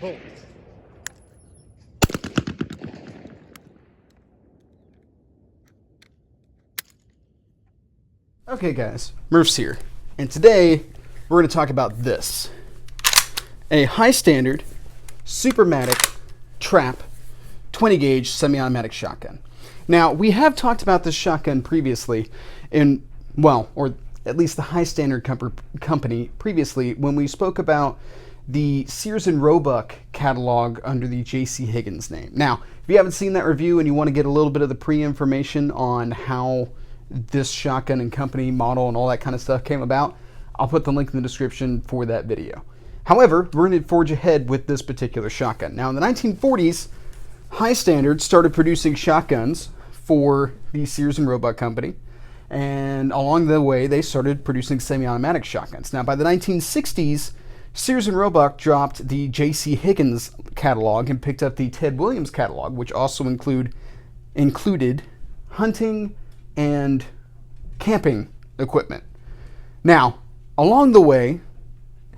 Hold. Okay guys, Murph's here, and today we're going to talk about this. A High Standard Supermatic Trap 20 gauge semi-automatic shotgun. Now, we have talked about this shotgun previously in, well, or at least the High Standard company previously when we spoke about the Sears and Roebuck catalog under the JC Higgins name. Now, if you haven't seen that review and you want to get a little bit of the pre-information on how this shotgun and company model and all that kind of stuff came about, I'll put the link in the description for that video. However, we're going to forge ahead with this particular shotgun. Now, in the 1940s, High Standard started producing shotguns for the Sears and Roebuck company, and along the way, they started producing semi-automatic shotguns. Now, by the 1960s, Sears and Roebuck dropped the JC Higgins catalog and picked up the Ted Williams catalog, which also included hunting and camping equipment. Now, along the way,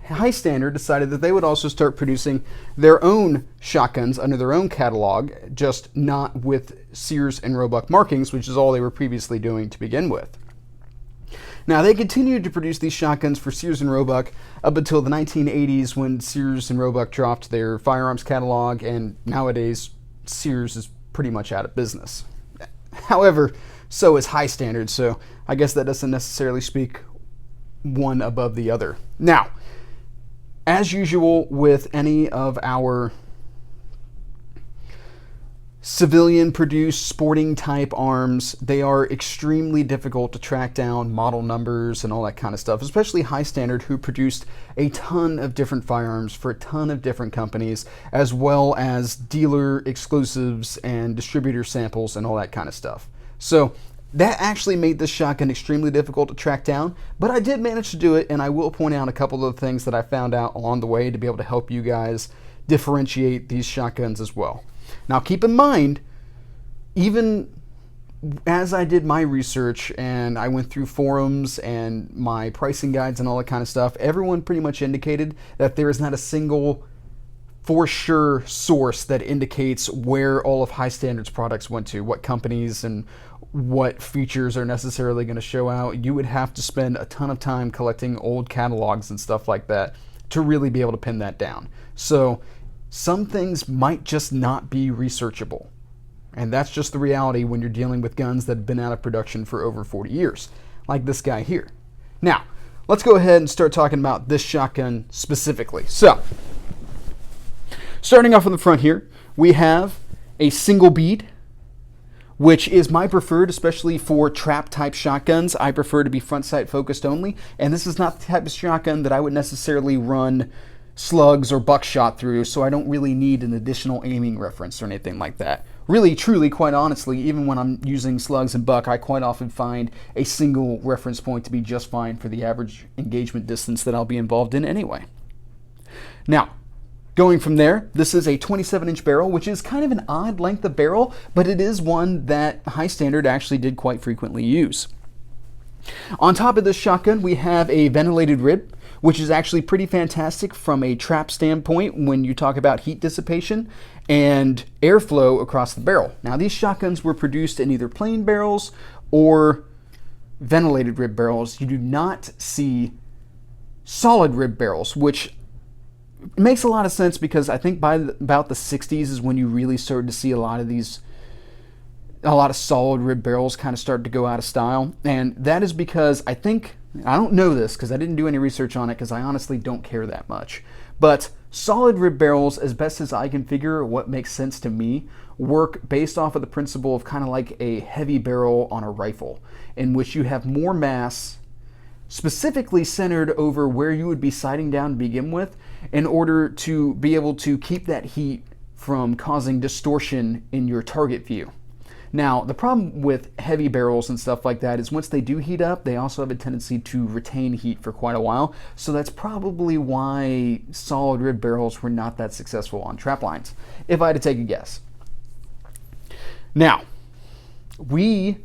High Standard decided that they would also start producing their own shotguns under their own catalog, just not with Sears and Roebuck markings, which is all they were previously doing to begin with. Now, they continued to produce these shotguns for Sears and Roebuck up until the 1980s when Sears and Roebuck dropped their firearms catalog, and nowadays Sears is pretty much out of business. However, so is High Standard, so I guess that doesn't necessarily speak one above the other. Now, as usual with any of our civilian-produced sporting type arms, they are extremely difficult to track down model numbers and all that kind of stuff, especially High Standard, who produced a ton of different firearms for a ton of different companies, as well as dealer exclusives and distributor samples and all that kind of stuff. So that actually made this shotgun extremely difficult to track down, but I did manage to do it, and I will point out a couple of things that I found out along the way to be able to help you guys differentiate these shotguns as well. Now, keep in mind, even as I did my research and I went through forums and my pricing guides and all that kind of stuff, everyone pretty much indicated that there is not a single for sure source that indicates where all of High Standard's products went to, what companies and what features are necessarily going to show out. You would have to spend a ton of time collecting old catalogs and stuff like that to really be able to pin that down. So some things might just not be researchable. And that's just the reality when you're dealing with guns that have been out of production for over 40 years, like this guy here. Now, let's go ahead and start talking about this shotgun specifically. So, starting off on the front here, we have a single bead, which is my preferred, especially for trap type shotguns. I prefer to be front sight focused only, and this is not the type of shotgun that I would necessarily run slugs or buckshot through, so I don't really need an additional aiming reference or anything like that. Really, truly, quite honestly, even when I'm using slugs and buck, I quite often find a single reference point to be just fine for the average engagement distance that I'll be involved in anyway. Now, going from there, this is a 27-inch barrel, which is kind of an odd length of barrel, but it is one that High Standard actually did quite frequently use. On top of this shotgun, we have a ventilated rib, which is actually pretty fantastic from a trap standpoint when you talk about heat dissipation and airflow across the barrel. Now, these shotguns were produced in either plain barrels or ventilated rib barrels. You do not see solid rib barrels, which makes a lot of sense because I think by about the 60s is when you really started to see a lot of solid rib barrels kind of start to go out of style. And that is because I don't know this because I didn't do any research on it because I honestly don't care that much. But solid rib barrels, as best as I can figure what makes sense to me, work based off of the principle of kind of like a heavy barrel on a rifle, in which you have more mass specifically centered over where you would be sighting down to begin with in order to be able to keep that heat from causing distortion in your target view. Now, the problem with heavy barrels and stuff like that is once they do heat up, they also have a tendency to retain heat for quite a while. So that's probably why solid rib barrels were not that successful on trap lines, if I had to take a guess. Now, we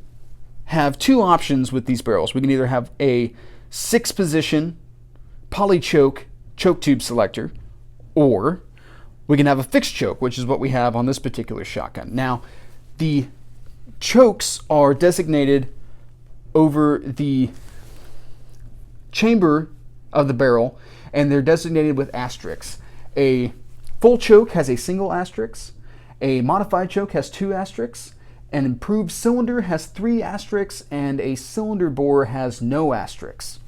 have two options with these barrels. We can either have a 6-position polychoke choke tube selector, or We can have a fixed choke, which is what we have on this particular shotgun. Now, the chokes are designated over the chamber of the barrel, and they're designated with asterisks. A full choke has a single asterisk, a modified choke has 2 asterisks, an improved cylinder has 3 asterisks, and a cylinder bore has no asterisks.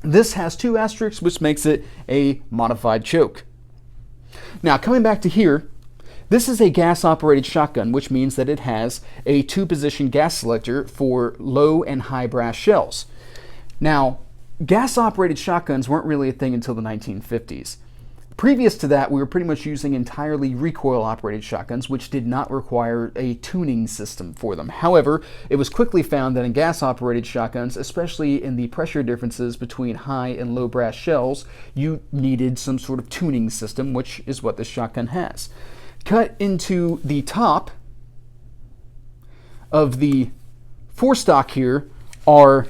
This has 2 asterisks, which makes it a modified choke. Now, coming back to here, this is a gas-operated shotgun, which means that it has a 2-position gas selector for low and high brass shells. Now, gas-operated shotguns weren't really a thing until the 1950s. Previous to that, we were pretty much using entirely recoil-operated shotguns, which did not require a tuning system for them. However, it was quickly found that in gas-operated shotguns, especially in the pressure differences between high and low brass shells, you needed some sort of tuning system, which is what this shotgun has. Cut into the top of the forestock here are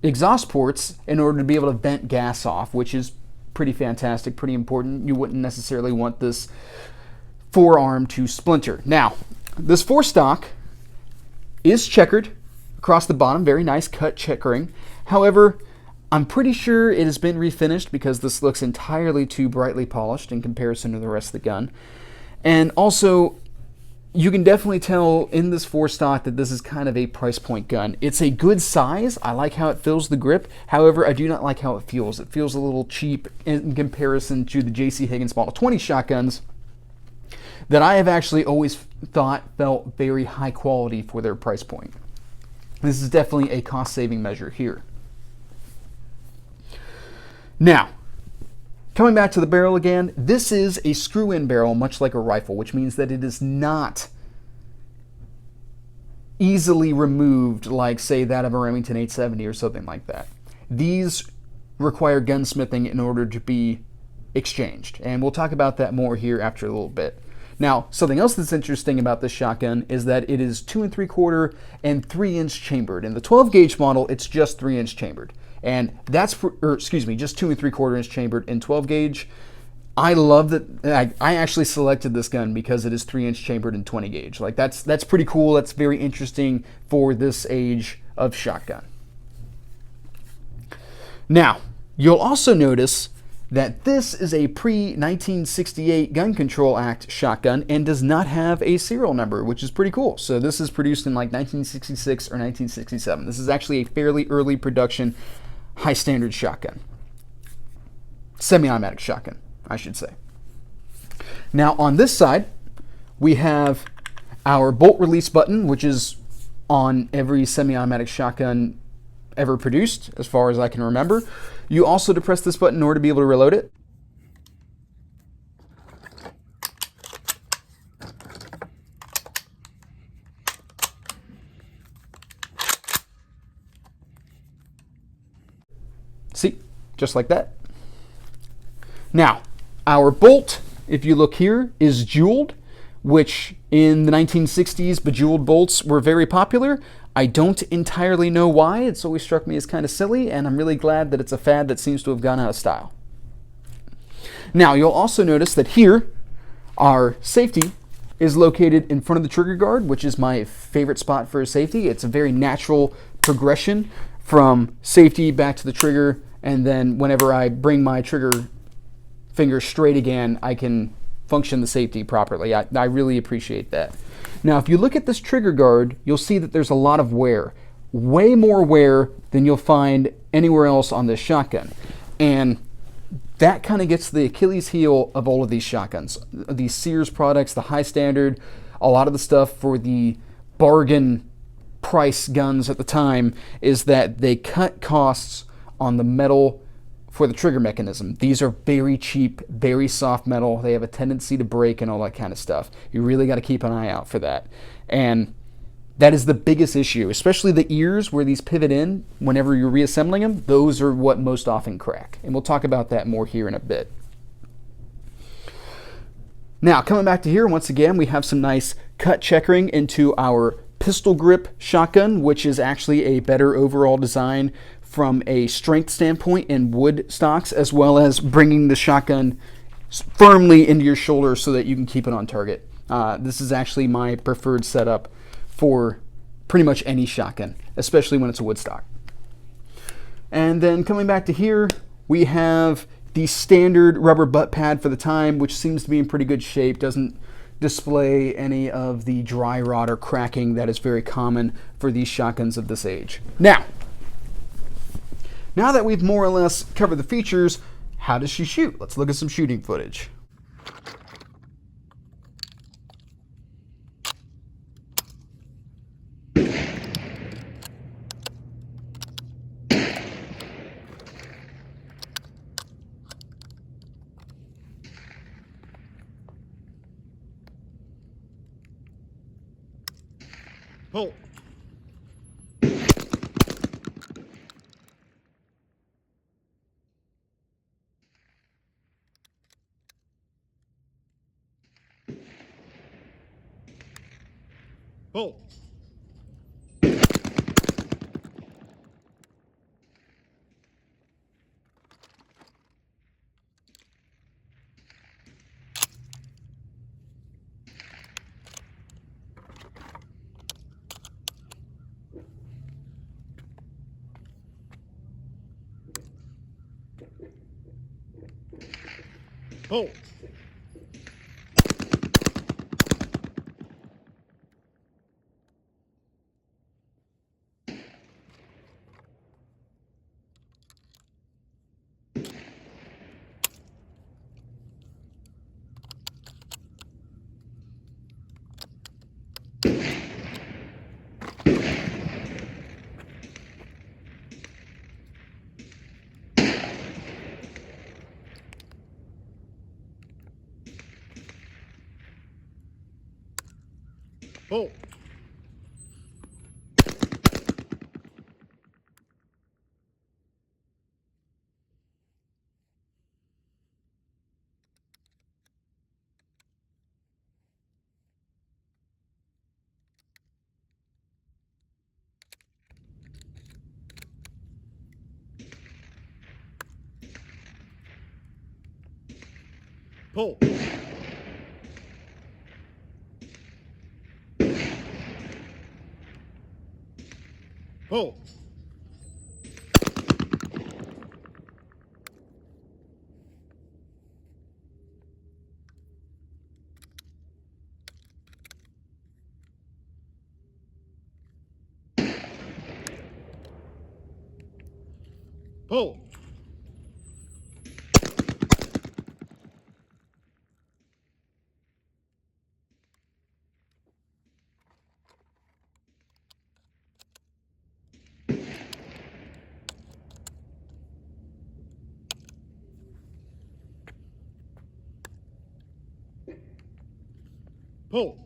exhaust ports in order to be able to vent gas off, which is pretty fantastic, pretty important. You wouldn't necessarily want this forearm to splinter. Now, this forestock is checkered across the bottom, very nice cut checkering. However, I'm pretty sure it has been refinished because this looks entirely too brightly polished in comparison to the rest of the gun. And also, you can definitely tell in this forestock that this is kind of a price point gun. It's a good size. I like how it fills the grip. However, I do not like how it feels. It feels a little cheap in comparison to the JC Higgins Model 20 shotguns that I have actually always thought felt very high quality for their price point. This is definitely a cost-saving measure here. Now, coming back to the barrel again, this is a screw-in barrel, much like a rifle, which means that it is not easily removed like, say, that of a Remington 870 or something like that. These require gunsmithing in order to be exchanged, and we'll talk about that more here after a little bit. Now, something else that's interesting about this shotgun is that it is 2 3/4 and 3-inch chambered. In the 12-gauge model, it's just 3-inch chambered. And that's, just 2 3/4 inch chambered in 12 gauge. I love that. I actually selected this gun because it is 3-inch chambered in 20 gauge. Like that's pretty cool. That's very interesting for this age of shotgun. Now, you'll also notice that this is a pre-1968 Gun Control Act shotgun and does not have a serial number, which is pretty cool. So this is produced in like 1966 or 1967. This is actually a fairly early production high standard shotgun. Semi-automatic shotgun, I should say. Now on this side, we have our bolt release button, which is on every semi-automatic shotgun ever produced, as far as I can remember. You also depress this button in order to be able to reload it. See, just like that. Now, our bolt, if you look here, is jeweled, which in the 1960s, bejeweled bolts were very popular. I don't entirely know why. It's always struck me as kind of silly, and I'm really glad that it's a fad that seems to have gone out of style. Now, you'll also notice that here, our safety is located in front of the trigger guard, which is my favorite spot for a safety. It's a very natural progression from safety back to the trigger, and then whenever I bring my trigger finger straight again, I can function the safety properly. I really appreciate that. Now, if you look at this trigger guard, you'll see that there's a lot of wear. Way more wear than you'll find anywhere else on this shotgun. And that kind of gets the Achilles heel of all of these shotguns. These Sears products, the High Standard, a lot of the stuff for the bargain price guns at the time is that they cut costs on the metal for the trigger mechanism. These are very cheap, very soft metal. They have a tendency to break and all that kind of stuff. You really got to keep an eye out for that. And that is the biggest issue, especially the ears where these pivot in whenever you're reassembling them. Those are what most often crack. And we'll talk about that more here in a bit. Now, coming back to here, once again, we have some nice cut checkering into our pistol grip shotgun, which is actually a better overall design from a strength standpoint in wood stocks, as well as bringing the shotgun firmly into your shoulder so that you can keep it on target. This is actually my preferred setup for pretty much any shotgun, especially when it's a wood stock. And then coming back to here, we have the standard rubber butt pad for the time, which seems to be in pretty good shape, doesn't display any of the dry rot or cracking that is very common for these shotguns of this age. Now that we've more or less covered the features, how does she shoot? Let's look at some shooting footage. Pull. Pull. Pull. Pull. Pull. Pull. Pull. Pull.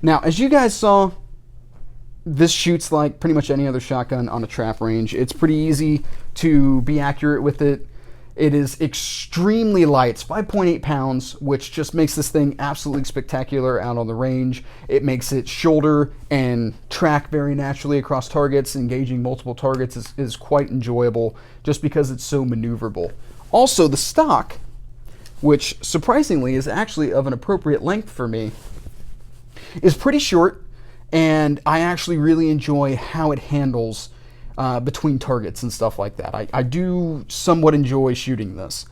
Now, as you guys saw, this shoots like pretty much any other shotgun on a trap range. It's pretty easy to be accurate with it. It is extremely light. It's 5.8 pounds, which just makes this thing absolutely spectacular out on the range. It makes it shoulder and track very naturally across targets. Engaging multiple targets is quite enjoyable just because it's so maneuverable. Also, the stock, which surprisingly is actually of an appropriate length for me, is pretty short, and I actually really enjoy how it handles between targets and stuff like that. I do somewhat enjoy shooting this.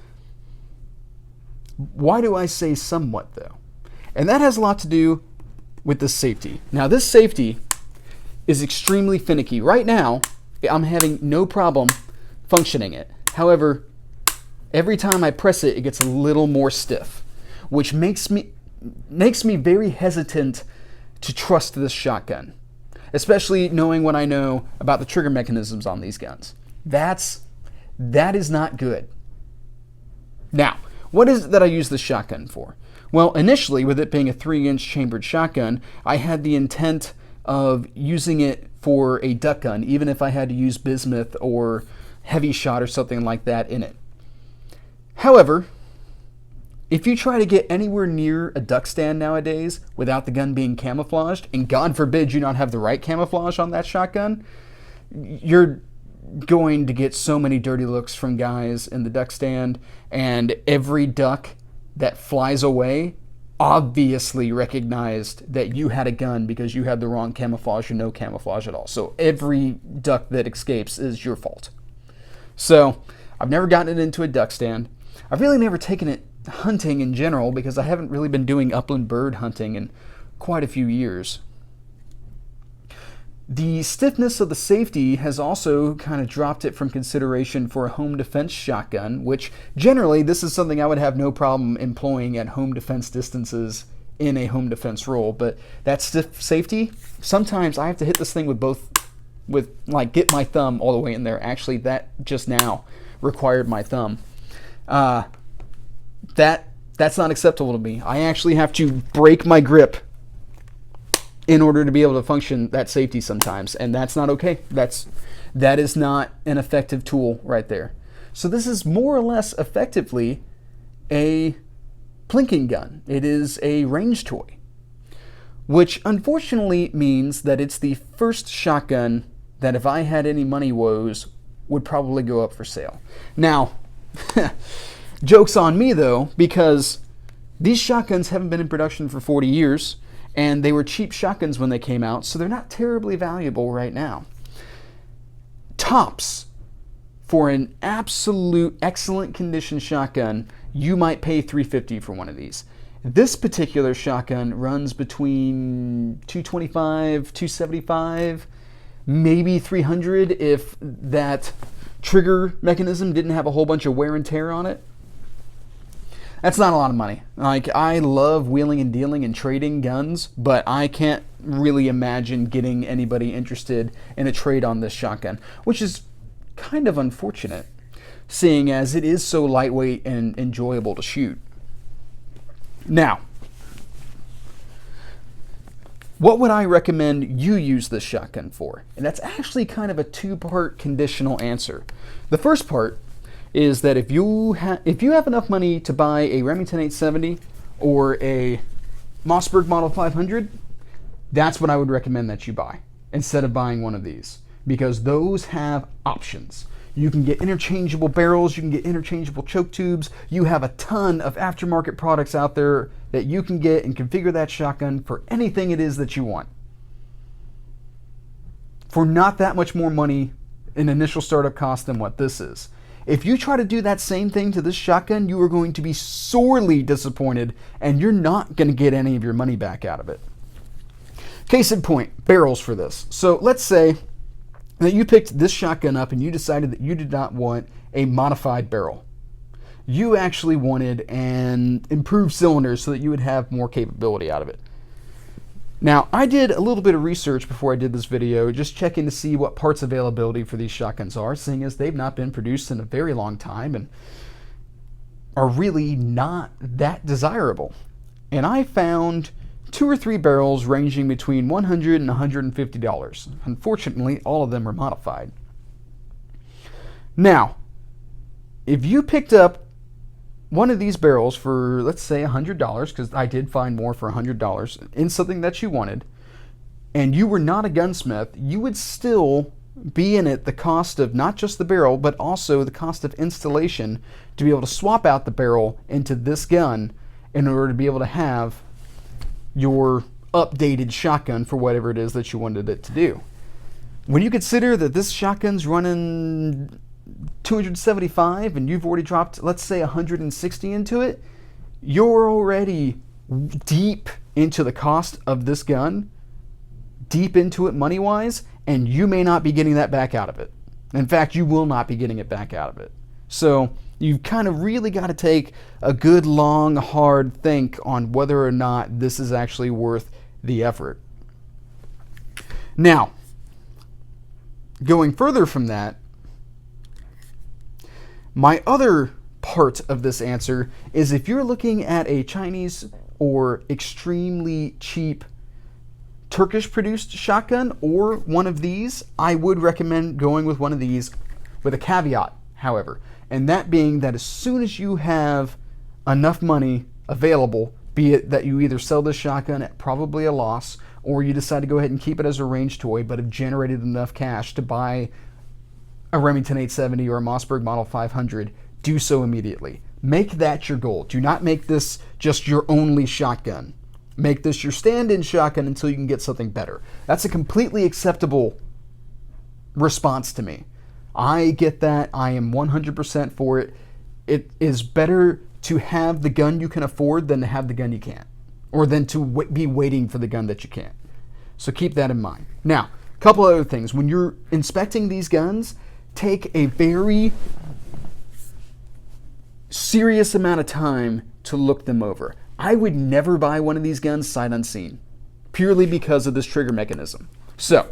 Why do I say somewhat, though? And that has a lot to do with the safety. Now, this safety is extremely finicky. Right now, I'm having no problem functioning it. However, every time I press it, it gets a little more stiff, which makes me very hesitant to trust this shotgun, especially knowing what I know about the trigger mechanisms on these guns. That is not good. Now, what is it that I use this shotgun for? Well, initially, with it being a 3-inch chambered shotgun, I had the intent of using it for a duck gun, even if I had to use bismuth or heavy shot or something like that in it. However, if you try to get anywhere near a duck stand nowadays without the gun being camouflaged, and God forbid you not have the right camouflage on that shotgun, you're going to get so many dirty looks from guys in the duck stand, and every duck that flies away obviously recognized that you had a gun because you had the wrong camouflage or no camouflage at all. So every duck that escapes is your fault. So I've never gotten it into a duck stand. I've really never taken it hunting in general because I haven't really been doing upland bird hunting in quite a few years. The stiffness of the safety has also kind of dropped it from consideration for a home defense shotgun, which generally this is something I would have no problem employing at home defense distances in a home defense role. But that stiff safety, sometimes I have to hit this thing with like get my thumb all the way in there. Actually, that just now required my thumb. That's not acceptable to me. I actually have to break my grip in order to be able to function that safety sometimes, and that's not okay. That is not an effective tool right there. So this is more or less effectively a plinking gun. It is a range toy, which unfortunately means that it's the first shotgun that if I had any money woes would probably go up for sale. Now, joke's on me though, because these shotguns haven't been in production for 40 years, and they were cheap shotguns when they came out, so they're not terribly valuable right now. Tops, for an absolute excellent condition shotgun, you might pay $350 for one of these. This particular shotgun runs between $225, $275, maybe $300 if that trigger mechanism didn't have a whole bunch of wear and tear on it. That's not a lot of money. Like, I love wheeling and dealing and trading guns, but I can't really imagine getting anybody interested in a trade on this shotgun, which is kind of unfortunate, seeing as it is so lightweight and enjoyable to shoot. Now, what would I recommend you use this shotgun for? And that's actually kind of a two-part conditional answer. The first part is that if you have enough money to buy a Remington 870 or a Mossberg Model 500, that's what I would recommend that you buy instead of buying one of these, because those have options. You can get interchangeable barrels, you can get interchangeable choke tubes, you have a ton of aftermarket products out there that you can get and configure that shotgun for anything it is that you want. For not that much more money in initial startup cost than what this is. If you try to do that same thing to this shotgun, you are going to be sorely disappointed, and you're not going to get any of your money back out of it. Case in point, barrels for this. So let's say that you picked this shotgun up and you decided that you did not want a modified barrel. You actually wanted an improved cylinder so that you would have more capability out of it. Now, I did a little bit of research before I did this video, just checking to see what parts availability for these shotguns are, seeing as they've not been produced in a very long time and are really not that desirable. And I found 2 or 3 barrels ranging between $100 and $150. Unfortunately, all of them are modified. Now, if you picked up one of these barrels for, let's say, $100, because I did find more for $100 in something that you wanted, and you were not a gunsmith, you would still be in it the cost of not just the barrel, but also the cost of installation to be able to swap out the barrel into this gun in order to be able to have your updated shotgun for whatever it is that you wanted it to do. When you consider that this shotgun's running $275 and you've already dropped, let's say, $160 into it, you're already deep into the cost of this gun, deep into it money-wise, and you may not be getting that back out of it. In fact, you will not be getting it back out of it. So you've kind of really got to take a good, long, hard think on whether or not this is actually worth the effort. Now, going further from that, my other part of this answer is if you're looking at a Chinese or extremely cheap Turkish-produced shotgun or one of these, I would recommend going with one of these with a caveat, however, and that being that as soon as you have enough money available, be it that you either sell this shotgun at probably a loss, or you decide to go ahead and keep it as a range toy, but have generated enough cash to buy a Remington 870 or a Mossberg Model 500, do so immediately. Make that your goal. Do not make this just your only shotgun. Make this your stand-in shotgun until you can get something better. That's a completely acceptable response to me. I get that. I am 100% for it. It is better to have the gun you can afford than to have the gun you can't, or than to be waiting for the gun that you can't. So keep that in mind. Now, a couple other things. When you're inspecting these guns, take a very serious amount of time to look them over. I would never buy one of these guns sight unseen, purely because of this trigger mechanism. So,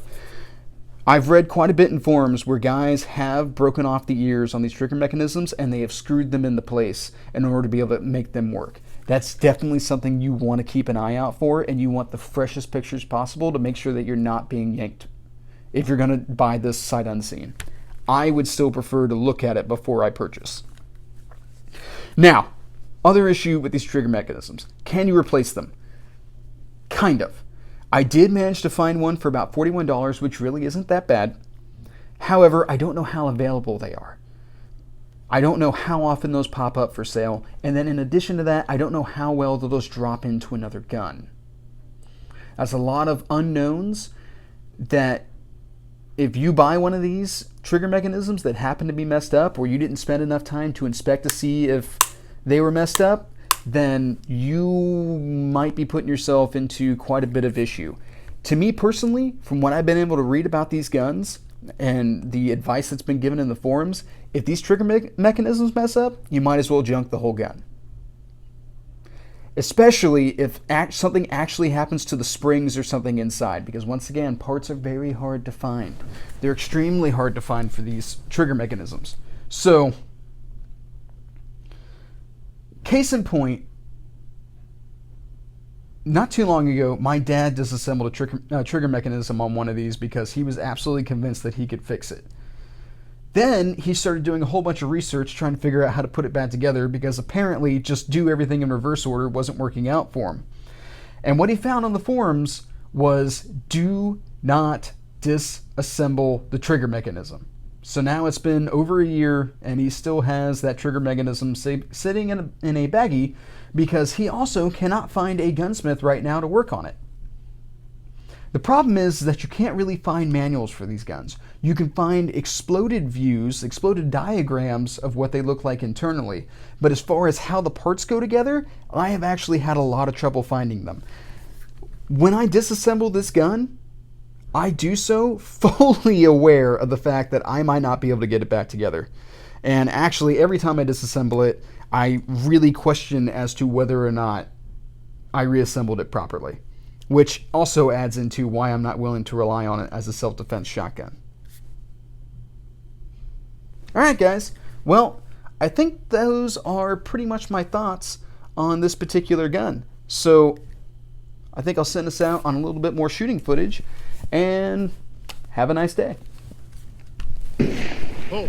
I've read quite a bit in forums where guys have broken off the ears on these trigger mechanisms and they have screwed them into place in order to be able to make them work. That's definitely something you want to keep an eye out for, and you want the freshest pictures possible to make sure that you're not being yanked if you're going to buy this sight unseen. I would still prefer to look at it before I purchase. Now, other issue with these trigger mechanisms. Can you replace them? Kind of. I did manage to find one for about $41, which really isn't that bad. However, I don't know how available they are. I don't know how often those pop up for sale. And then in addition to that, I don't know how well those drop into another gun. That's a lot of unknowns that if you buy one of these trigger mechanisms that happen to be messed up, or you didn't spend enough time to inspect to see if they were messed up, then you might be putting yourself into quite a bit of issue. To me personally, from what I've been able to read about these guns and the advice that's been given in the forums, if these trigger mechanisms mess up, you might as well junk the whole gun. Especially if something actually happens to the springs or something inside, because once again, parts are very hard to find. They're extremely hard to find for these trigger mechanisms. So, case in point, not too long ago, my dad disassembled a trigger mechanism on one of these because he was absolutely convinced that he could fix it. Then he started doing a whole bunch of research trying to figure out how to put it back together, because apparently just do everything in reverse order wasn't working out for him. And what he found on the forums was, do not disassemble the trigger mechanism. So now it's been over a year and he still has that trigger mechanism sitting in a baggie, because he also cannot find a gunsmith right now to work on it. The problem is that you can't really find manuals for these guns. You can find exploded views, exploded diagrams of what they look like internally, but as far as how the parts go together, I have actually had a lot of trouble finding them. When I disassemble this gun, I do so fully aware of the fact that I might not be able to get it back together. And actually, every time I disassemble it, I really question as to whether or not I reassembled it properly, which also adds into why I'm not willing to rely on it as a self-defense shotgun. Alright guys, well, I think those are pretty much my thoughts on this particular gun. So, I think I'll send us out on a little bit more shooting footage, and have a nice day. Pull.